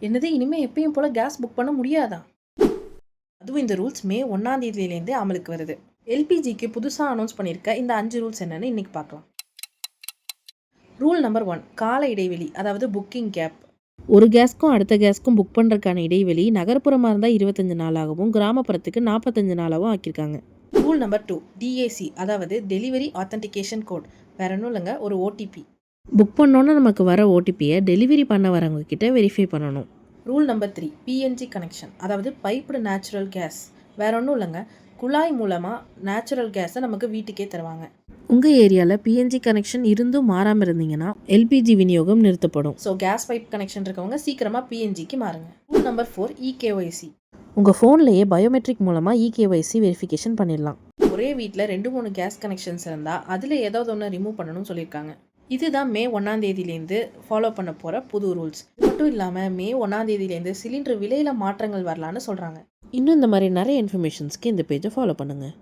என்னது, இனிமே எப்பயும் போல கேஸ் புக் பண்ண முடியாதா? அதுவும் இந்த ரூல்ஸ் மே 1ஆம் தேதியிலேருந்தே அமலுக்கு வருது. எல்பிஜிக்கு புதுசாக அனௌன்ஸ் பண்ணியிருக்க இந்த 5 ரூல்ஸ் என்னன்னு இன்னைக்கு பார்க்கலாம். ரூல் நம்பர் 1, கால இடைவெளி, அதாவது புக்கிங் கேப். ஒரு கேஸ்க்கும் அடுத்த கேஸ்க்கும் புக் பண்ணுறதுக்கான இடைவெளி நகர்ப்புறமாக இருந்தால் 25 நாளாகவும் கிராமப்புறத்துக்கு 45 நாளாகவும் ஆக்கியிருக்காங்க. ரூல் நம்பர் 2, டிஏசி, அதாவது டெலிவரி ஆத்தென்டிகேஷன் கோட். வேற ஒன்றும் இல்லைங்க, ஒரு ஓடிபி. புக் பண்ணோன்னா நமக்கு வர ஓடிபியை டெலிவரி பண்ண வரவங்க கிட்ட வெரிஃபை பண்ணணும். ரூல் நம்பர் 3, பிஎன்ஜி கனெக்ஷன், அதாவது பைப்டு நேச்சுரல் கேஸ். வேற ஒன்றும் இல்லைங்க, குழாய் மூலமாக நேச்சுரல் கேஸை நமக்கு வீட்டுக்கே தருவாங்க. உங்கள் ஏரியாவில் பிஎன்ஜி கனெக்ஷன் இருந்தும் மாறாமல் இருந்தீங்கன்னா எல்பிஜி விநியோகம் நிறுத்தப்படும். ஸோ கேஸ் பைப் கனெக்ஷன் இருக்கவங்க சீக்கிரமாக பிஎன்ஜிக்கு மாறுங்க. Rule number 4, eKYC. உங்கள் ஃபோன்லேயே பயோமெட்ரிக் மூலமாக இகேஒய்சி வெரிஃபிகேஷன் பண்ணிடலாம். ஒரே வீட்டில் 2-3 கேஸ் கனெக்ஷன்ஸ் இருந்தால் அதில் ஏதாவது ஒன்று ரிமூவ் பண்ணணும்னு சொல்லியிருக்காங்க. இதுதான் மே 1ஆம் தேதியிலேருந்து ஃபாலோ பண்ண போகிற புது ரூல்ஸ். இது மட்டும் இல்லாமல் மே 1ஆம் தேதியிலேருந்து சிலிண்டர் விலையில் மாற்றங்கள் வரலான்னு சொல்கிறாங்க. இன்னும் இந்த மாதிரி நிறைய இன்ஃபர்மேஷன்ஸ்க்கு இந்த பேஜை ஃபாலோ பண்ணுங்கள்.